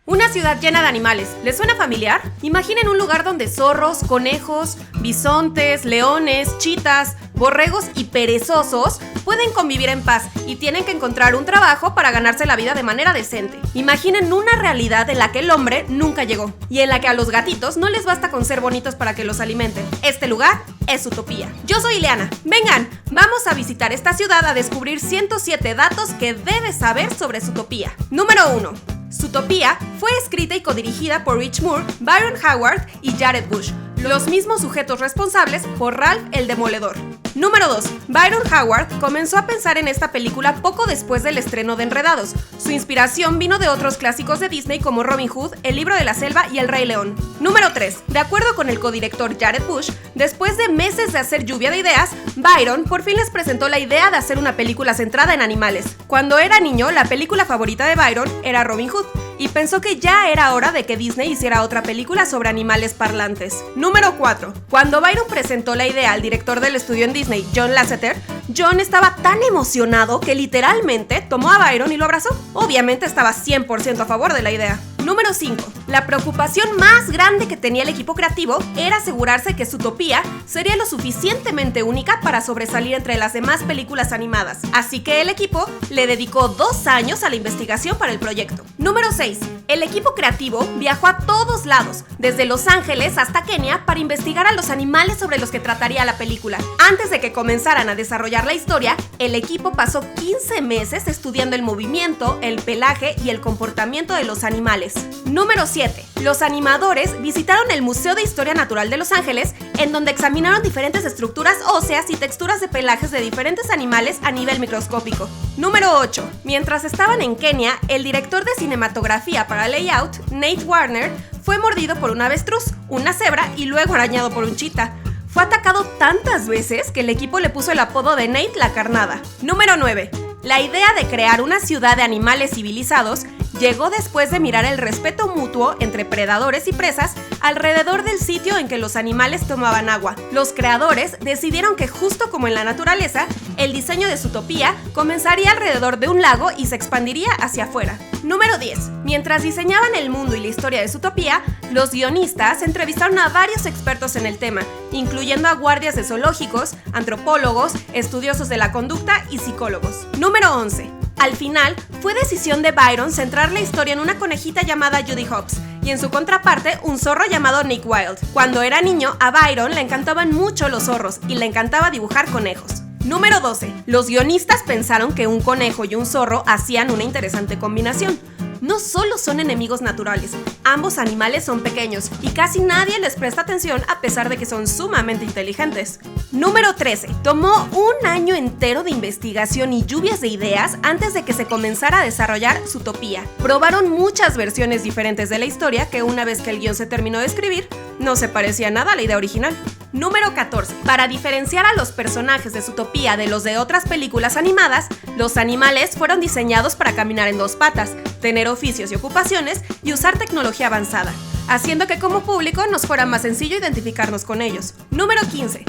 Una ciudad llena de animales. ¿Les suena familiar? Imaginen un lugar donde zorros, conejos, bisontes, leones, chitas, borregos y perezosos pueden convivir en paz y tienen que encontrar un trabajo para ganarse la vida de manera decente. Imaginen una realidad en la que el hombre nunca llegó y en la que a los gatitos no les basta con ser bonitos para que los alimenten. Este lugar es Zootopia. Yo soy Ileana. Vengan, vamos a visitar esta ciudad a descubrir 107 datos que debes saber sobre Zootopia. Número 1. Zootopia fue escrita y codirigida por Rich Moore, Byron Howard y Jared Bush, los mismos sujetos responsables por Ralph el Demoledor. Número 2. Byron Howard comenzó a pensar en esta película poco después del estreno de Enredados. Su inspiración vino de otros clásicos de Disney como Robin Hood, El Libro de la Selva y El Rey León. Número 3. De acuerdo con el codirector Jared Bush, después de meses de hacer lluvia de ideas, Byron por fin les presentó la idea de hacer una película centrada en animales. Cuando era niño, la película favorita de Byron era Robin Hood, y pensó que ya era hora de que Disney hiciera otra película sobre animales parlantes. Número 4. Cuando Byron presentó la idea al director del estudio en Disney, John Lasseter, John estaba tan emocionado que literalmente tomó a Byron y lo abrazó. Obviamente estaba 100% a favor de la idea. Número 5. La preocupación más grande que tenía el equipo creativo era asegurarse que Zootopia sería lo suficientemente única para sobresalir entre las demás películas animadas. Así que el equipo le dedicó 2 años a la investigación para el proyecto. Número 6. El equipo creativo viajó a todos lados, desde Los Ángeles hasta Kenia, para investigar a los animales sobre los que trataría la película. Antes de que comenzaran a desarrollar la historia, el equipo pasó 15 meses estudiando el movimiento, el pelaje y el comportamiento de los animales. Número 7. Los animadores visitaron el Museo de Historia Natural de Los Ángeles, en donde examinaron diferentes estructuras óseas y texturas de pelajes de diferentes animales a nivel microscópico. Número 8. Mientras estaban en Kenia, el director de cinematografía para Layout, Nate Warner, fue mordido por un avestruz, una cebra y luego arañado por un chita. Fue atacado tantas veces que el equipo le puso el apodo de Nate la Carnada. Número 9. La idea de crear una ciudad de animales civilizados llegó después de mirar el respeto mutuo entre predadores y presas alrededor del sitio en que los animales tomaban agua. Los creadores decidieron que, justo como en la naturaleza, el diseño de Zootopia comenzaría alrededor de un lago y se expandiría hacia afuera. Número 10. Mientras diseñaban el mundo y la historia de Zootopia, los guionistas entrevistaron a varios expertos en el tema, incluyendo a guardias de zoológicos, antropólogos, estudiosos de la conducta y psicólogos. Número 11. Al final, fue decisión de Byron centrar la historia en una conejita llamada Judy Hopps y en su contraparte un zorro llamado Nick Wilde. Cuando era niño, a Byron le encantaban mucho los zorros y le encantaba dibujar conejos. Número 12. Los guionistas pensaron que un conejo y un zorro hacían una interesante combinación. No solo son enemigos naturales, ambos animales son pequeños y casi nadie les presta atención a pesar de que son sumamente inteligentes. Número 13. Tomó un año entero de investigación y lluvias de ideas antes de que se comenzara a desarrollar Zootopia. Probaron muchas versiones diferentes de la historia que, una vez que el guión se terminó de escribir, no se parecía nada a la idea original. Número 14. Para diferenciar a los personajes de Zootopia de los de otras películas animadas, los animales fueron diseñados para caminar en 2 patas, tener oficios y ocupaciones y usar tecnología avanzada, haciendo que como público nos fuera más sencillo identificarnos con ellos. Número 15.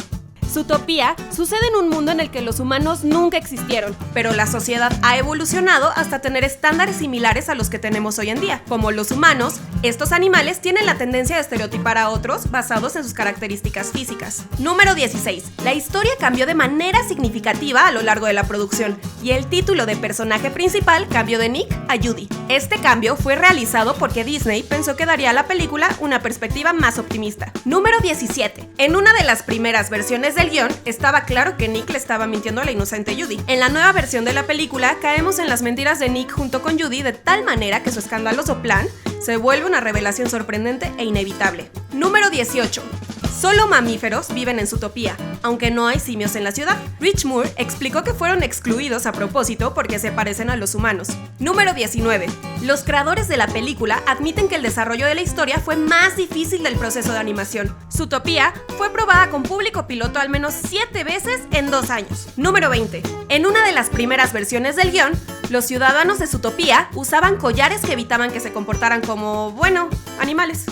Zootopia sucede en un mundo en el que los humanos nunca existieron, pero la sociedad ha evolucionado hasta tener estándares similares a los que tenemos hoy en día. Como los humanos, estos animales tienen la tendencia de estereotipar a otros basados en sus características físicas. Número 16. La historia cambió de manera significativa a lo largo de la producción, y el título de personaje principal cambió de Nick a Judy. Este cambio fue realizado porque Disney pensó que daría a la película una perspectiva más optimista. Número 17. En una de las primeras versiones del guión, estaba claro que Nick le estaba mintiendo a la inocente Judy. En la nueva versión de la película, caemos en las mentiras de Nick junto con Judy de tal manera que su escandaloso plan se vuelve una revelación sorprendente e inevitable. Número 18. Solo mamíferos viven en Zootopia, aunque no hay simios en la ciudad. Rich Moore explicó que fueron excluidos a propósito porque se parecen a los humanos. Número 19. Los creadores de la película admiten que el desarrollo de la historia fue más difícil del proceso de animación. Zootopia fue probada con público piloto al menos 7 veces en 2 años. Número 20. En una de las primeras versiones del guión, los ciudadanos de Zootopia usaban collares que evitaban que se comportaran como, animales.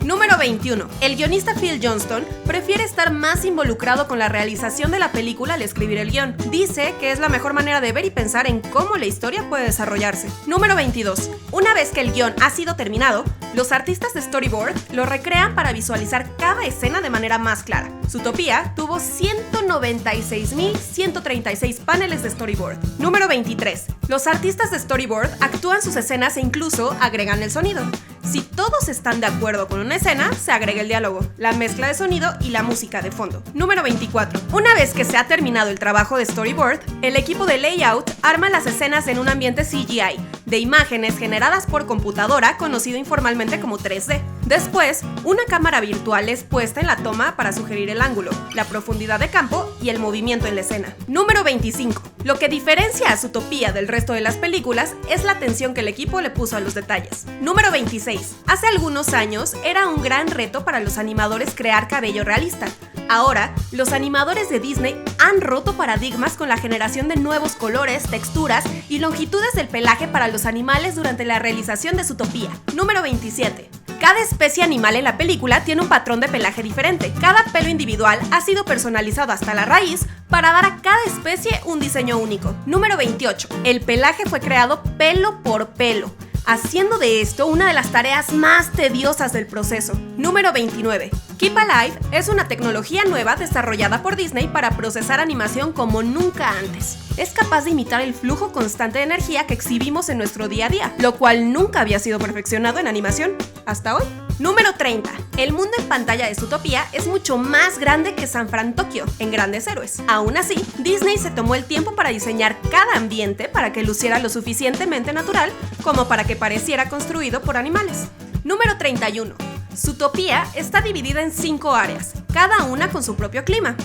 Número 21. El guionista Phil Johnston prefiere estar más involucrado con la realización de la película al escribir el guión. Dice que es la mejor manera de ver y pensar en cómo la historia puede desarrollarse. Número 22. Una vez que el guión ha sido terminado, los artistas de storyboard lo recrean para visualizar cada escena de manera más clara. Zootopia tuvo 196.136 paneles de storyboard. Número 23. Los artistas de storyboard actúan sus escenas e incluso agregan el sonido. Si todos están de acuerdo con una escena, se agrega el diálogo, la mezcla de sonido y la música de fondo. Número 24. Una vez que se ha terminado el trabajo de storyboard, el equipo de layout arma las escenas en un ambiente CGI, de imágenes generadas por computadora, conocido informalmente como 3D. Después, una cámara virtual es puesta en la toma para sugerir el ángulo, la profundidad de campo y el movimiento en la escena. Número 25. Lo que diferencia a Zootopia del resto de las películas es la atención que el equipo le puso a los detalles. Número 26. Hace algunos años era un gran reto para los animadores crear cabello realista. Ahora, los animadores de Disney han roto paradigmas con la generación de nuevos colores, texturas y longitudes del pelaje para los animales durante la realización de Zootopia. Número 27. Cada especie animal en la película tiene un patrón de pelaje diferente. Cada pelo individual ha sido personalizado hasta la raíz para dar a cada especie un diseño único. Número 28. El pelaje fue creado pelo por pelo, haciendo de esto una de las tareas más tediosas del proceso. Número 29. Keep Alive es una tecnología nueva desarrollada por Disney para procesar animación como nunca antes. Es capaz de imitar el flujo constante de energía que exhibimos en nuestro día a día, lo cual nunca había sido perfeccionado en animación hasta hoy. Número 30. El mundo en pantalla de Zootopia es mucho más grande que San Fran Tokio en Grandes Héroes. Aún así, Disney se tomó el tiempo para diseñar cada ambiente para que luciera lo suficientemente natural como para que pareciera construido por animales. Número 31. Zootopia está dividida en 5 áreas, cada una con su propio clima.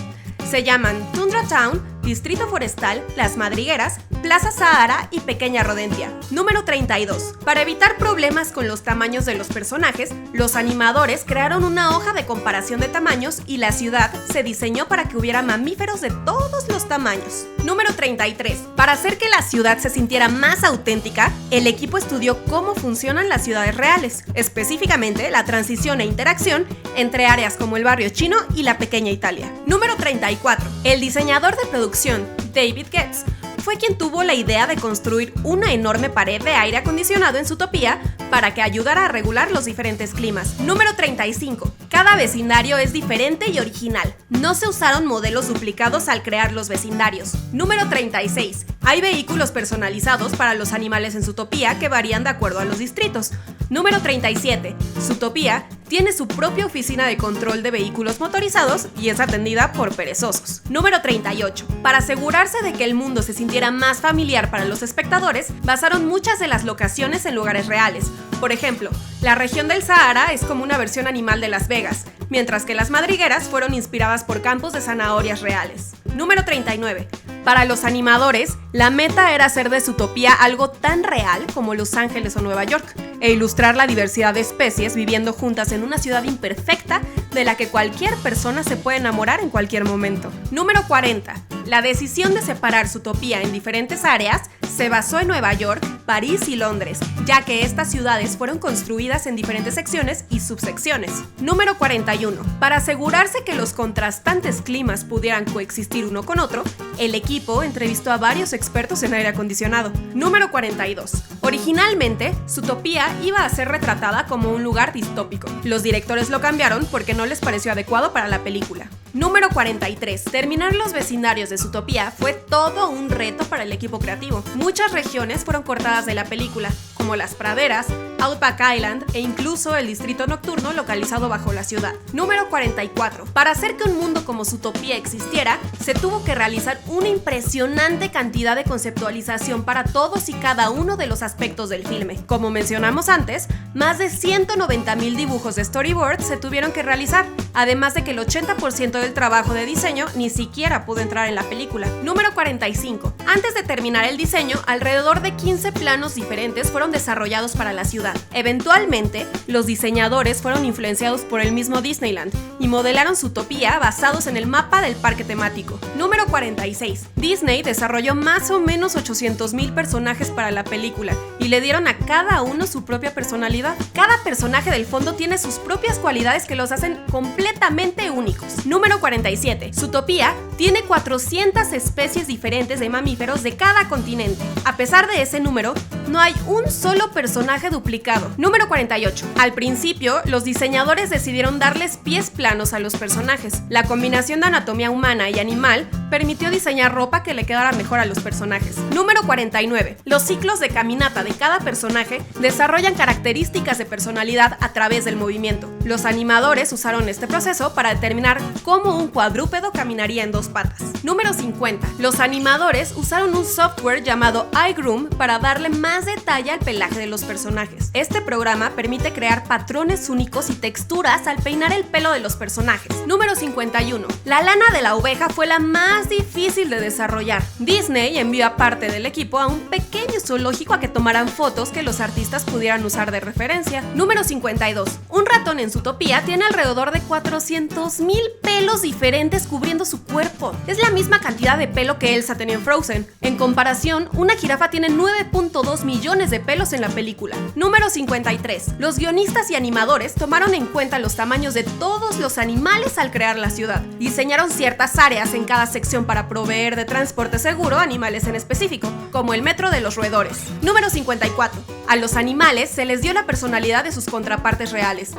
Se llaman Tundra Town, Distrito Forestal, Las Madrigueras, Plaza Sahara y Pequeña Rodentia. Número 32. Para evitar problemas con los tamaños de los personajes, los animadores crearon una hoja de comparación de tamaños y la ciudad se diseñó para que hubiera mamíferos de todos los tamaños. Número 33. Para hacer que la ciudad se sintiera más auténtica, el equipo estudió cómo funcionan las ciudades reales, específicamente la transición e interacción entre áreas como el barrio chino y la pequeña Italia. Número 34. El diseñador de producción, David Getz, fue quien tuvo la idea de construir una enorme pared de aire acondicionado en Zootopia para que ayudara a regular los diferentes climas. Número 35. Cada vecindario es diferente y original. No se usaron modelos duplicados al crear los vecindarios. Número 36. Hay vehículos personalizados para los animales en Zootopia que varían de acuerdo a los distritos. Número 37. Zootopia tiene su propia oficina de control de vehículos motorizados y es atendida por perezosos. Número 38. Para asegurarse de que el mundo se sintiera más familiar para los espectadores, basaron muchas de las locaciones en lugares reales. Por ejemplo, la región del Sahara es como una versión animal de Las Vegas, mientras que las madrigueras fueron inspiradas por campos de zanahorias reales. Número 39. Para los animadores, la meta era hacer de Zootopia algo tan real como Los Ángeles o Nueva York, e ilustrar la diversidad de especies viviendo juntas en una ciudad imperfecta de la que cualquier persona se puede enamorar en cualquier momento. Número 40. La decisión de separar Zootopia en diferentes áreas se basó en Nueva York, París y Londres, ya que estas ciudades fueron construidas en diferentes secciones y subsecciones. Número 41. Para asegurarse que los contrastantes climas pudieran coexistir uno con otro, el equipo entrevistó a varios expertos en aire acondicionado. Número 42. Originalmente, Zootopia iba a ser retratada como un lugar distópico. Los directores lo cambiaron porque no les pareció adecuado para la película. Número 43. Terminar los vecindarios de Zootopia fue todo un reto para el equipo creativo. Muchas regiones fueron cortadas de la película, como las praderas, Outback Island e incluso el distrito nocturno localizado bajo la ciudad. Número 44. Para hacer que un mundo como Zootopia existiera, se tuvo que realizar una impresionante cantidad de conceptualización para todos y cada uno de los aspectos del filme. Como mencionamos antes, más de 190,000 dibujos de storyboard se tuvieron que realizar, además de que el 80% del trabajo de diseño ni siquiera pudo entrar en la película. Número 45. Antes de terminar el diseño, alrededor de 15 planos diferentes fueron fueron desarrollados para la ciudad. Eventualmente, los diseñadores fueron influenciados por el mismo Disneyland y modelaron Zootopia basados en el mapa del parque temático. Número 46. Disney desarrolló más o menos 800,000 personajes para la película y le dieron a cada uno su propia personalidad. Cada personaje del fondo tiene sus propias cualidades que los hacen completamente únicos. Número 47. Zootopia tiene 400 especies diferentes de mamíferos de cada continente. A pesar de ese número, no hay un solo personaje duplicado. Número 48. Al principio, los diseñadores decidieron darles pies planos a los personajes. La combinación de anatomía humana y animal permitió diseñar ropa que le quedara mejor a los personajes. Número 49. Los ciclos de caminata de cada personaje desarrollan características de personalidad a través del movimiento. Los animadores usaron este proceso para determinar cómo un cuadrúpedo caminaría en 2 patas. Número 50. Los animadores usaron un software llamado iGroom para darle más detalle al pelaje de los personajes. Este programa permite crear patrones únicos y texturas al peinar el pelo de los personajes. Número 51. La lana de la oveja fue la más difícil de desarrollar. Disney envió a parte del equipo a un pequeño zoológico a que tomaran fotos que los artistas pudieran usar de referencia. Número 52. Un ratón en Zootopia tiene alrededor de 400,000 pelos diferentes cubriendo su cuerpo. Es la misma cantidad de pelo que Elsa tenía en Frozen. En comparación, una jirafa tiene 9.2 millones de pelos en la película. Número 53. Los guionistas y animadores tomaron en cuenta los tamaños de todos los animales al crear la ciudad. Diseñaron ciertas áreas en cada sección para proveer de transporte seguro a animales en específico, como el metro de los roedores. Número 54. A los animales se les dio la personalidad de sus contrapartes reales.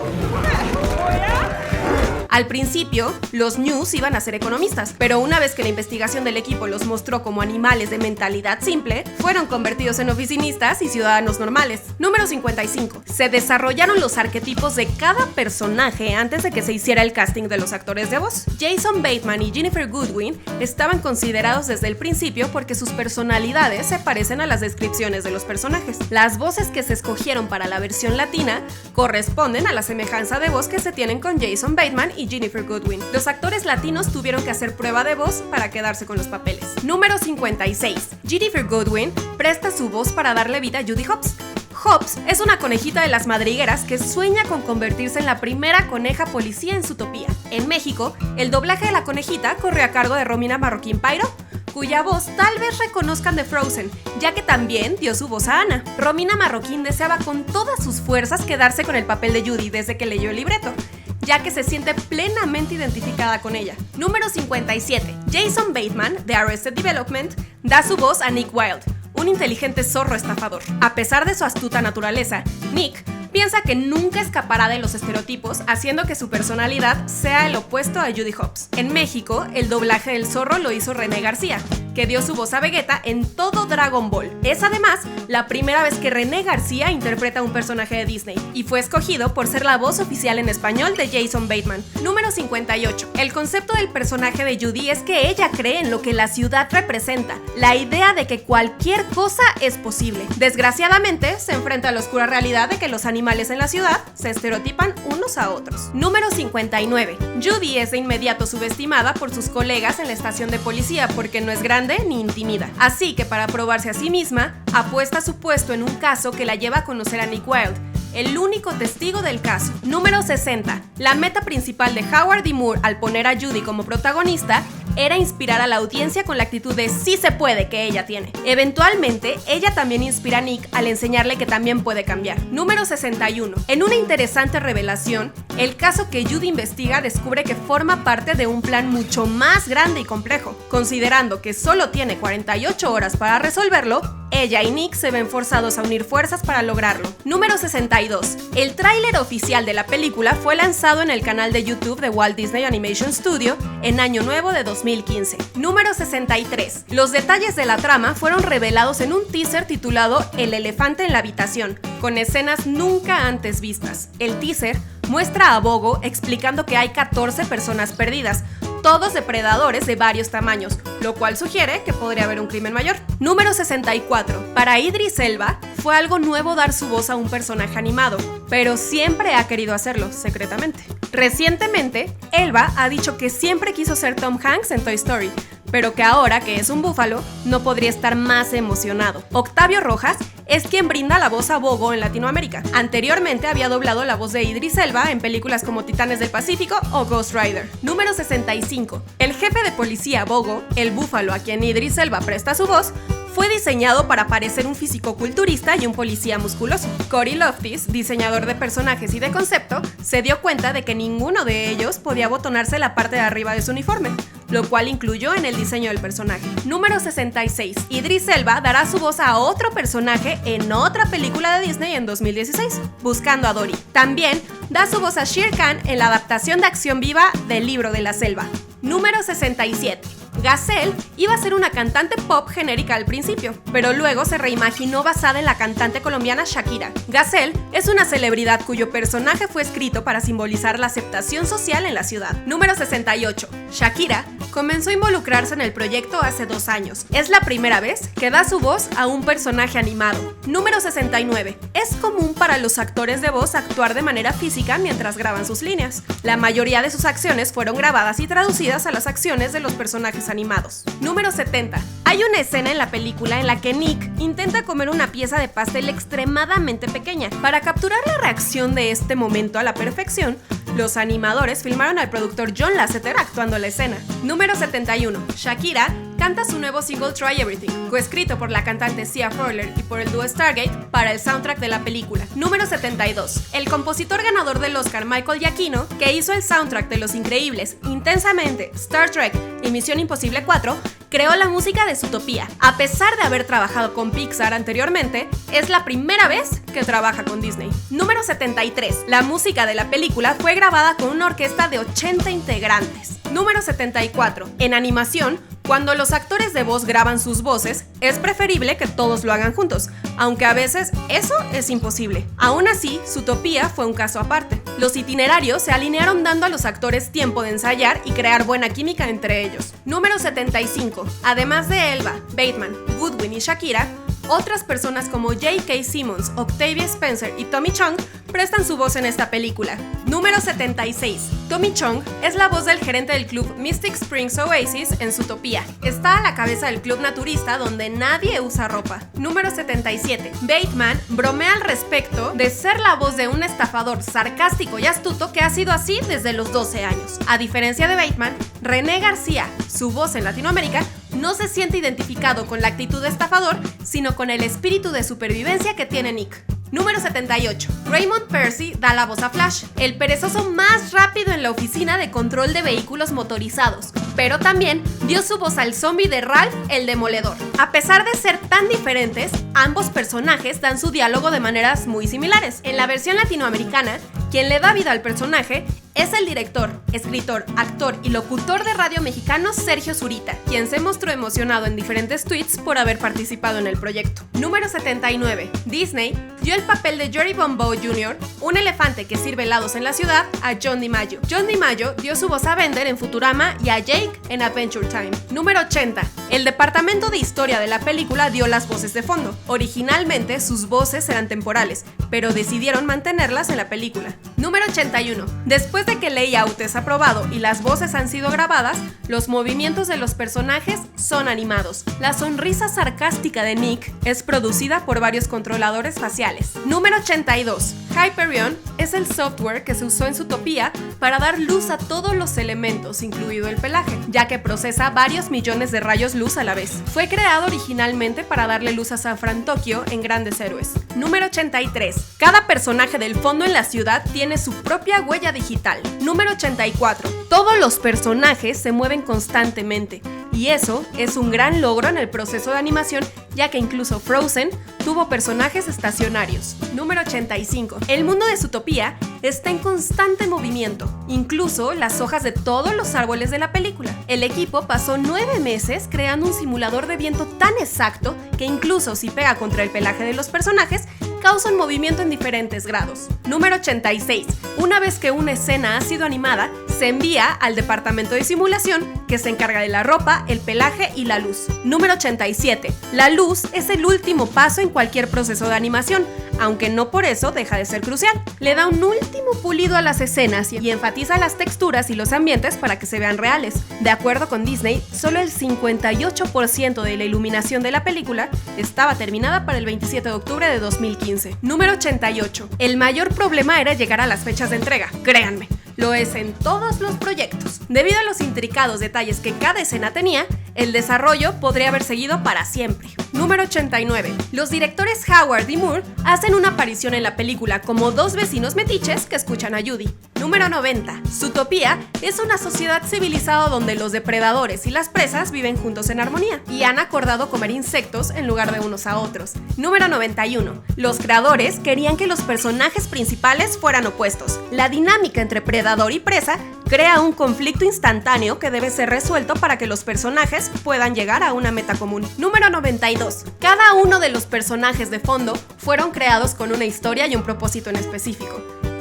Al principio, los News iban a ser economistas, pero una vez que la investigación del equipo los mostró como animales de mentalidad simple, fueron convertidos en oficinistas y ciudadanos normales. Número 55. Se desarrollaron los arquetipos de cada personaje antes de que se hiciera el casting de los actores de voz. Jason Bateman y Ginnifer Goodwin estaban considerados desde el principio porque sus personalidades se parecen a las descripciones de los personajes. Las voces que se escogieron para la versión latina corresponden a la semejanza de voz que se tienen con Jason Bateman y Ginnifer Goodwin. Los actores latinos tuvieron que hacer prueba de voz para quedarse con los papeles. Número 56. Ginnifer Goodwin presta su voz para darle vida a Judy Hopps. Hopps es una conejita de las madrigueras que sueña con convertirse en la primera coneja policía en Zootopia. En México, el doblaje de la conejita corre a cargo de Romina Marroquín Pairo, cuya voz tal vez reconozcan de Frozen, ya que también dio su voz a Anna. Romina Marroquín deseaba con todas sus fuerzas quedarse con el papel de Judy desde que leyó el libreto, ya que se siente plenamente identificada con ella. Número 57. Jason Bateman, de Arrested Development, da su voz a Nick Wilde, un inteligente zorro estafador. A pesar de su astuta naturaleza, Nick piensa que nunca escapará de los estereotipos, haciendo que su personalidad sea el opuesto a Judy Hopps. En México, el doblaje del zorro lo hizo René García, que dio su voz a Vegeta en todo Dragon Ball. Es además la primera vez que René García interpreta a un personaje de Disney, y fue escogido por ser la voz oficial en español de Jason Bateman. Número 58. El concepto del personaje de Judy es que ella cree en lo que la ciudad representa, la idea de que cualquier cosa es posible. Desgraciadamente, se enfrenta a la oscura realidad de que los animales en la ciudad se estereotipan unos a otros. Número 59. Judy es de inmediato subestimada por sus colegas en la estación de policía porque no es grande ni intimida. Así que para probarse a sí misma, apuesta su puesto en un caso que la lleva a conocer a Nick Wilde, el único testigo del caso. Número 60. La meta principal de Howard D. Moore al poner a Judy como protagonista era inspirar a la audiencia con la actitud de sí se puede que ella tiene. Eventualmente, ella también inspira a Nick al enseñarle que también puede cambiar. Número 61. En una interesante revelación, el caso que Judy investiga descubre que forma parte de un plan mucho más grande y complejo. Considerando que solo tiene 48 horas para resolverlo, ella y Nick se ven forzados a unir fuerzas para lograrlo. Número 62. El tráiler oficial de la película fue lanzado en el canal de YouTube de Walt Disney Animation Studio en Año Nuevo de 2015. Número 63. Los detalles de la trama fueron revelados en un teaser titulado El elefante en la habitación, con escenas nunca antes vistas. El teaser muestra a Bogo explicando que hay 14 personas perdidas, todos depredadores de varios tamaños, lo cual sugiere que podría haber un crimen mayor. Número 64. Para Idris Elba, fue algo nuevo dar su voz a un personaje animado, pero siempre ha querido hacerlo secretamente. Recientemente, Elba ha dicho que siempre quiso ser Tom Hanks en Toy Story, pero que ahora que es un búfalo, no podría estar más emocionado. Octavio Rojas es quien brinda la voz a Bogo en Latinoamérica. Anteriormente había doblado la voz de Idris Elba en películas como Titanes del Pacífico o Ghost Rider. Número 65. El jefe de policía Bogo, el búfalo a quien Idris Elba presta su voz, fue diseñado para parecer un fisicoculturista y un policía musculoso. Cory Loftis, diseñador de personajes y de concepto, se dio cuenta de que ninguno de ellos podía abotonarse la parte de arriba de su uniforme, lo cual incluyó en el diseño del personaje. Número 66. Idris Elba dará su voz a otro personaje en otra película de Disney en 2016, Buscando a Dory. También da su voz a Shere Khan en la adaptación de acción viva del Libro de la Selva. Número 67. Gazelle iba a ser una cantante pop genérica al principio, pero luego se reimaginó basada en la cantante colombiana Shakira. Gazelle es una celebridad cuyo personaje fue escrito para simbolizar la aceptación social en la ciudad. Número 68. Shakira comenzó a involucrarse en el proyecto hace 2 años. Es la primera vez que da su voz a un personaje animado. Número 69. Es común para los actores de voz actuar de manera física mientras graban sus líneas. La mayoría de sus acciones fueron grabadas y traducidas a las acciones de los personajes animados. Número 70. Hay una escena en la película en la que Nick intenta comer una pieza de pastel extremadamente pequeña. Para capturar la reacción de este momento a la perfección, los animadores filmaron al productor John Lasseter actuando la escena. Número 71. Shakira canta su nuevo single Try Everything, coescrito por la cantante Sia Furler y por el dúo Stargate para el soundtrack de la película. Número 72. El compositor ganador del Oscar Michael Giacchino, que hizo el soundtrack de Los Increíbles, Intensamente, Star Trek y Misión Imposible 4, creó la música de Zootopia. A pesar de haber trabajado con Pixar anteriormente, es la primera vez que trabaja con Disney. Número 73. La música de la película fue grabada con una orquesta de 80 integrantes. Número 74. En animación, cuando los actores de voz graban sus voces, es preferible que todos lo hagan juntos, aunque a veces eso es imposible. Aún así, Zootopia fue un caso aparte. Los itinerarios se alinearon dando a los actores tiempo de ensayar y crear buena química entre ellos. Número 75. Además de Elba, Bateman, Goodwin y Shakira, otras personas como J.K. Simmons, Octavia Spencer y Tommy Chong prestan su voz en esta película. Número 76. Tommy Chong es la voz del gerente del club Mystic Springs Oasis en Zootopia. Está a la cabeza del club naturista donde nadie usa ropa. Número 77. Bateman bromea al respecto de ser la voz de un estafador sarcástico y astuto que ha sido así desde los 12 años. A diferencia de Bateman, René García, su voz en Latinoamérica, no se siente identificado con la actitud de estafador, sino con el espíritu de supervivencia que tiene Nick. Número 78. Raymond Percy da la voz a Flash, el perezoso más rápido en la oficina de control de vehículos motorizados, pero también dio su voz al zombie de Ralph el Demoledor. A pesar de ser tan diferentes, ambos personajes dan su diálogo de maneras muy similares. En la versión latinoamericana, quien le da vida al personaje es el director, escritor, actor y locutor de radio mexicano Sergio Zurita, quien se mostró emocionado en diferentes tweets por haber participado en el proyecto. Número 79. Disney dio el papel de Jerry Bombeau Jr., un elefante que sirve helados en la ciudad, a John DiMaggio. John DiMaggio dio su voz a Bender en Futurama y a Jake en Adventure Time. Número 80. El departamento de historia de la película dio las voces de fondo. Originalmente sus voces eran temporales, pero decidieron mantenerlas en la película. Número 81. Después de que el layout es aprobado y las voces han sido grabadas, los movimientos de los personajes son animados. La sonrisa sarcástica de Nick es producida por varios controladores faciales. Número 82. Hyperion es el software que se usó en Zootopia para dar luz a todos los elementos, incluido el pelaje, ya que procesa varios millones de rayos luz a la vez. Fue creado originalmente para darle luz a San Fran Tokyo en Grandes Héroes. Número 83. Cada personaje del fondo en la ciudad tiene su propia huella digital. Número 84. Todos los personajes se mueven constantemente, y eso es un gran logro en el proceso de animación, ya que incluso Frozen tuvo personajes estacionarios. Número 85. El mundo de Zootopia está en constante movimiento, incluso las hojas de todos los árboles de la película. El equipo pasó 9 meses creando un simulador de viento tan exacto que incluso si pega contra el pelaje de los personajes, causa un movimiento en diferentes grados. Número 86. Una vez que una escena ha sido animada, se envía al departamento de simulación, que se encarga de la ropa, el pelaje y la luz. Número 87. La luz es el último paso en cualquier proceso de animación, aunque no por eso deja de ser crucial. Le da un último pulido a las escenas y enfatiza las texturas y los ambientes para que se vean reales. De acuerdo con Disney, solo el 58% de la iluminación de la película estaba terminada para el 27 de octubre de 2015. Número 88. El mayor problema era llegar a las fechas de entrega, créanme. Lo es en todos los proyectos. Debido a los intricados detalles que cada escena tenía, el desarrollo podría haber seguido para siempre. Número 89. Los directores Howard y Moore hacen una aparición en la película como dos vecinos metiches que escuchan a Judy. Número 90. Zootopia es una sociedad civilizada donde los depredadores y las presas viven juntos en armonía y han acordado comer insectos en lugar de unos a otros. Número 91. Los creadores querían que los personajes principales fueran opuestos. La dinámica entre predador y presa crea un conflicto instantáneo que debe ser resuelto para que los personajes puedan llegar a una meta común. Número 92. Cada uno de los personajes de fondo fueron creados con una historia y un propósito en específico.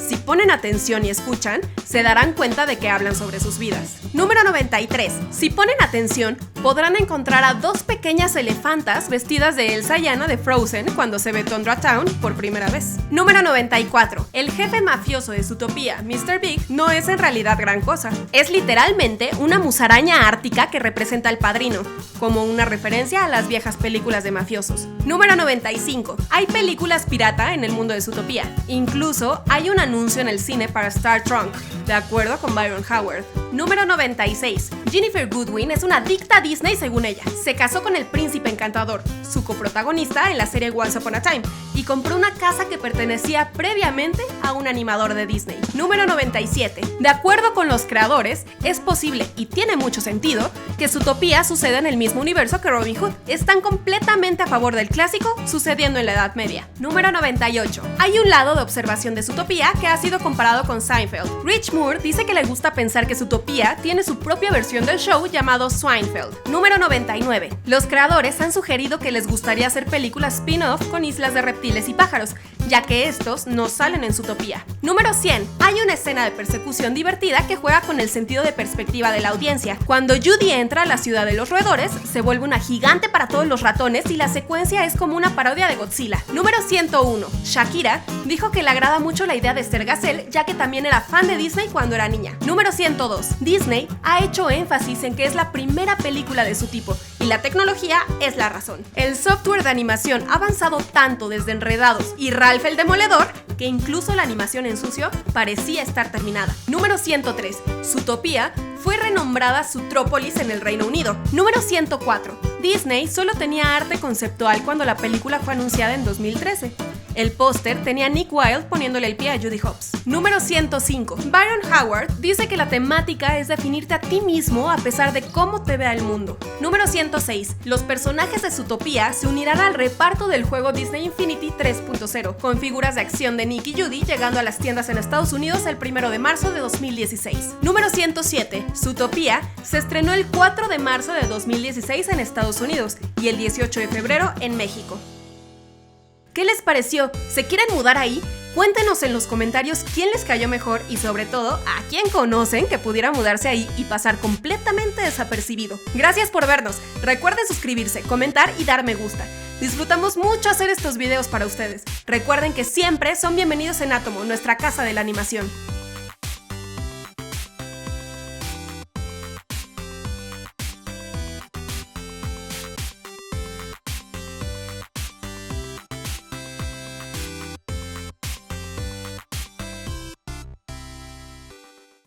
Si ponen atención y escuchan, se darán cuenta de que hablan sobre sus vidas. Número 93. Si ponen atención, podrán encontrar a dos pequeñas elefantas vestidas de Elsa y Anna de Frozen cuando se ve Tundra Town por primera vez. Número 94. El jefe mafioso de Zootopia, Mr. Big, no es en realidad gran cosa. Es literalmente una musaraña ártica que representa al padrino, como una referencia a las viejas películas de mafiosos. Número 95. Hay películas pirata en el mundo de Zootopia. Incluso hay un anuncio en el cine para Star Trunk, de acuerdo con Byron Howard. Número 96. Jennifer Goodwin es una adicta a Disney según ella. Se casó con el príncipe encantador, su coprotagonista en la serie Once Upon a Time, y compró una casa que pertenecía previamente a un animador de Disney. Número 97. De acuerdo con los creadores, es posible y tiene mucho sentido que Zootopia suceda en el mismo universo que Robin Hood. Están completamente a favor del clásico sucediendo en la Edad Media. Número 98. Hay un lado de observación de Zootopia que ha sido comparado con Seinfeld. Rich Moore dice que le gusta pensar que Zootopia tiene su propia versión del show llamado Swinefeld. Número 99. Los creadores han sugerido que les gustaría hacer películas spin-off con islas de reptiles y pájaros, ya que estos no salen en Zootopia. Número 100. Hay una escena de persecución divertida que juega con el sentido de perspectiva de la audiencia. Cuando Judy entra a la ciudad de los roedores, se vuelve una gigante para todos los ratones y la secuencia es como una parodia de Godzilla. Número 101. Shakira dijo que le agrada mucho la idea de ser Gazelle, ya que también era fan de Disney cuando era niña. Número 102. Disney ha hecho énfasis en que es la primera película de su tipo y la tecnología es la razón. El software de animación ha avanzado tanto desde Enredados y Ralph el Demoledor que incluso la animación en sucio parecía estar terminada. Número 103. Zootopia fue renombrada Zootrópolis en el Reino Unido. Número 104. Disney solo tenía arte conceptual cuando la película fue anunciada en 2013. El póster tenía a Nick Wilde poniéndole el pie a Judy Hopps. Número 105. Byron Howard dice que la temática es definirte a ti mismo a pesar de cómo te vea el mundo. Número 106. Los personajes de Zootopia se unirán al reparto del juego Disney Infinity 3.0, con figuras de acción de Nick y Judy llegando a las tiendas en Estados Unidos el 1 de marzo de 2016. Número 107. Zootopia se estrenó el 4 de marzo de 2016 en Estados Unidos y el 18 de febrero en México. ¿Qué les pareció? ¿Se quieren mudar ahí? Cuéntenos en los comentarios quién les cayó mejor y sobre todo a quién conocen que pudiera mudarse ahí y pasar completamente desapercibido. Gracias por vernos. Recuerden suscribirse, comentar y dar me gusta. Disfrutamos mucho hacer estos videos para ustedes. Recuerden que siempre son bienvenidos en Atomo, nuestra casa de la animación.